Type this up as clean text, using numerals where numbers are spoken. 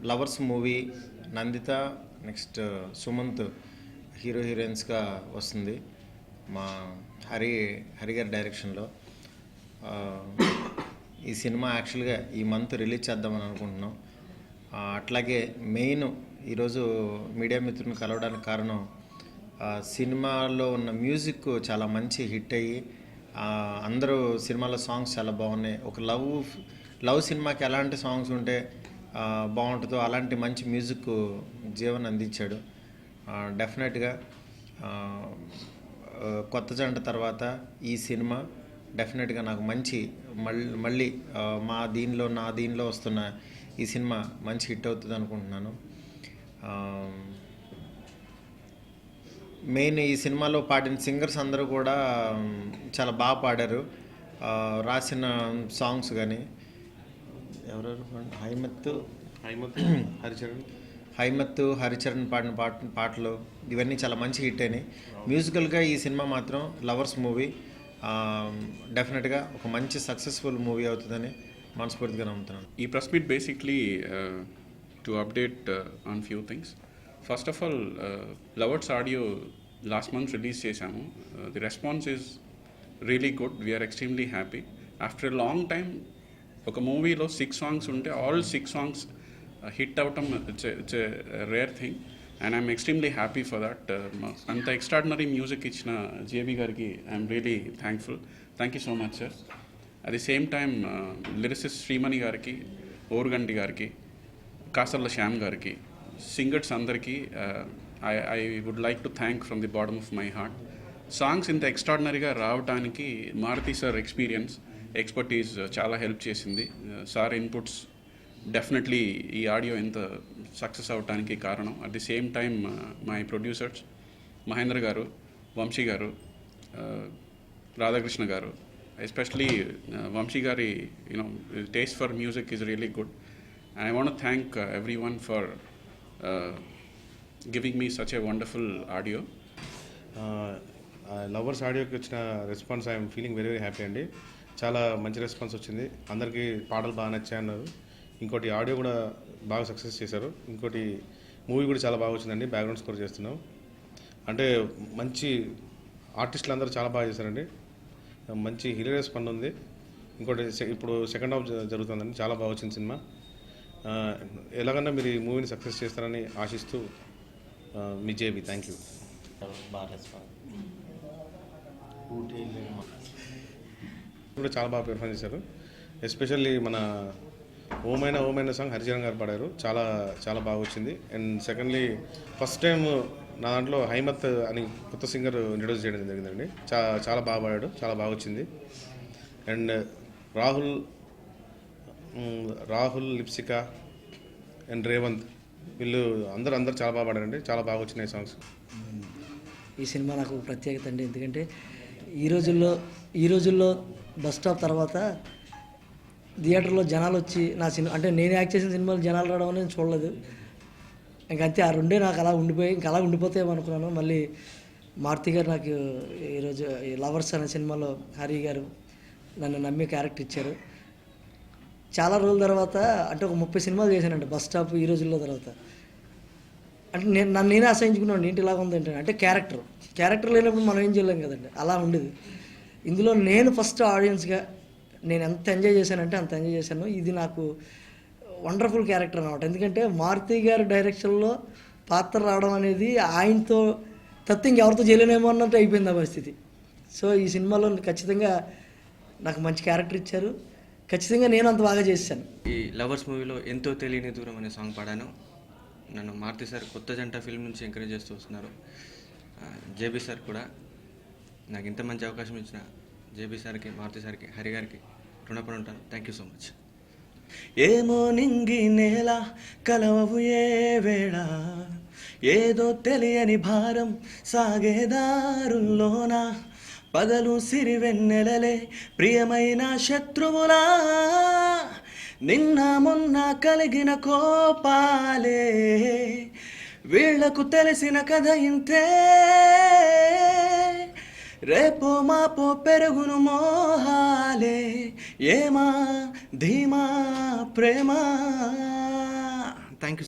Lovers movie Nanditha next Sumanth హీరోయిన్స్గా వస్తుంది మా హరి గారి డైరెక్షన్లో. ఈ సినిమా యాక్చువల్గా ఈ మంత్ రిలీజ్ చేద్దామని అనుకుంటున్నాం. అట్లాగే మెయిన్ ఈరోజు మీడియా మిత్రులను కలవడానికి కారణం సినిమాలో ఉన్న మ్యూజిక్ చాలా మంచి హిట్ అయ్యి అందరూ సినిమాలో సాంగ్స్ చాలా బాగున్నాయి. ఒక లవ్ సినిమాకి ఎలాంటి సాంగ్స్ ఉంటే బాగుంటుందో అలాంటి మంచి మ్యూజిక్ జీవన్ అందించాడు. డెఫినెట్గా కొత్త జంట తర్వాత ఈ సినిమా డెఫినెట్గా నాకు మంచి మళ్ళీ నా దీనిలో వస్తున్న ఈ సినిమా మంచి హిట్ అవుతుంది అనుకుంటున్నాను. మెయిన్ ఈ సినిమాలో పాడిన సింగర్స్ అందరూ కూడా చాలా బాగా పాడారు. రాసిన సాంగ్స్ కానీ ఎవరెవరు హైమత్తు హరిచరణ్ పాడిన పాటలు ఇవన్నీ చాలా మంచి హిట్ అయినాయి. మ్యూజికల్గా ఈ సినిమా మాత్రం లవర్స్ మూవీ డెఫినెట్గా ఒక మంచి సక్సెస్ఫుల్ మూవీ అవుతుందని మనస్ఫూర్తిగా నమ్ముతున్నాను. ఈ press meet basically to update on few things. First of all lovers audio last month release చేశాము. The response is really good. We are extremely happy. After a long time ఒక మూవీలో 6 సాంగ్స్ ఉంటే all 6 songs hit అవటం it's a rare thing and I'm extremely happy for that. అంత extraordinary music ఇచ్చిన JB గారికి I'm really thankful. Thank you so much sir. At the same time lyricist Sreemani గారికి, ఓరుగంటి గారికి, కాసర్ల శ్యామ్ గారికి, సింగర్స్ అందరికీ I would like to thank from the bottom of my heart. Songs ఇంత ఎక్స్ట్రాడినరీగా రావడానికి మారుతి సార్ ఎక్స్పర్టీస్ చాలా హెల్ప్ చేసింది. సార్ ఇన్పుట్స్ డెఫినెట్లీ ఈ ఆడియో ఎంత సక్సెస్ అవడానికి కారణం. At the same time my producers Mahendra గారు, వంశీ గారు, రాధాకృష్ణ గారు, ఎస్పెషలీ వంశీ గారి taste for music is really good. And I want to thank everyone for giving me such a wonderful audio. Lovers ఆడియోకి వచ్చిన response I'm feeling very happy అండి. చాలా మంచి response వచ్చింది. అందరికీ పాటలు బాగా నచ్చాయన్నారు. ఇంకోటి ఆడియో కూడా బాగా సక్సెస్ చేశారు. ఇంకోటి మూవీ కూడా చాలా బాగా వచ్చిందండి. బ్యాక్గ్రౌండ్ స్కోర్ చేస్తున్నాం. అంటే మంచి ఆర్టిస్టులు అందరూ చాలా బాగా చేశారండి. మంచి హిలేరియస్ ఫన్ ఉంది. ఇంకోటి ఇప్పుడు సెకండ్ హాఫ్ జరుగుతుందండి. చాలా బాగా వచ్చింది సినిమా. ఎలాగన్నా మీరు ఈ మూవీని సక్సెస్ చేస్తారని ఆశిస్తూ మీ జేబీ. Thank you. కూడా చాలా బాగా పెర్ఫార్మ్ చేశారు. ఎస్పెషల్లీ మన ఓమైన సాంగ్ హరిచరణ్ గారు పాడారు. చాలా చాలా బాగా వచ్చింది. అండ్ సెకండ్లీ ఫస్ట్ టైం నా దాంట్లో హైమత్ అని కొత్త సింగర్ ఇంట్రడ్యూస్ చేయడం జరిగిందండి. చాలా బాగా పాడాడు. చాలా బాగా వచ్చింది. అండ్ రాహుల్ లిప్సిక అండ్ రేవంత్ వీళ్ళు అందరూ చాలా బాగా పాడారండి. చాలా బాగా వచ్చినాయి సాంగ్స్. ఈ సినిమా నాకు ప్రత్యేకత అండి. ఎందుకంటే ఈ రోజుల్లో బస్ స్టాప్ తర్వాత థియేటర్లో జనాలు వచ్చి నా సినిమా అంటే నేను యాక్ట్ చేసిన సినిమాలు జనాలు రావడం అనేది చూడలేదు. ఇంకంతే ఆ రెండే నాకు అలా ఉండిపోయి అలా ఉండిపోతాయేమనుకున్నాను. మళ్ళీ మారుతి గారు నాకు ఈరోజు లవర్స్ అనే సినిమాలో హరి గారు నన్ను నమ్మి క్యారెక్టర్ ఇచ్చారు. చాలా రోజుల తర్వాత అంటే ఒక 30 సినిమాలు చేశానండి బస్ స్టాప్ ఈ రోజుల్లో తర్వాత. అంటే నేనే అసహించుకున్నాను ఏంటి ఇలాగ ఉంది అంటే క్యారెక్టర్ లేనప్పుడు మనం ఏం చేయలేం కదండి. అలా ఉండేది. ఇందులో నేను ఫస్ట్ ఆడియన్స్గా నేను ఎంత ఎంజాయ్ చేశానంటే అంత ఎంజాయ్ చేశాను. ఇది నాకు వండర్ఫుల్ క్యారెక్టర్ అనమాట. ఎందుకంటే మారుతి గారి డైరెక్షన్లో పాత్ర రావడం అనేది ఆయనతో తప్ప ఇంకెవరితో చేయలేనేమో అన్నట్టు అయిపోయింది ఆ పరిస్థితి. సో ఈ సినిమాలో ఖచ్చితంగా నాకు మంచి క్యారెక్టర్ ఇచ్చారు. ఖచ్చితంగా నేను అంత బాగా చేశాను. ఈ లవర్స్ మూవీలో ఎంతో తెలియని దూరం అనే సాంగ్ పాడాను. నన్ను మారుతి సార్ కొత్త జంట ఫిల్మ్ నుంచి ఎంకరేజ్ చేస్తూ వస్తున్నారు. జేబీ సార్ కూడా నాకు ఇంత మంచి అవకాశం ఇచ్చిన జేబీ సార్కి, మారుతి సార్కి, హరి గారికి రుణపడి ఉంటాను. Thank you so much. ఏమో నింగి నేల కలవవు ఏ వేళ, ఏదో తెలియని భారం సాగేదారుల్లోన, పగలు సిరివెన్నెలలే ప్రియమైన శత్రువులా, నిన్న మొన్న కలిగిన కోపాలే వీళ్లకు తెలిసిన కథ ఇంతే, రేపో మాపో పెరుగును మోహాలే, ఏమా ధీమా ప్రేమ. Thank you.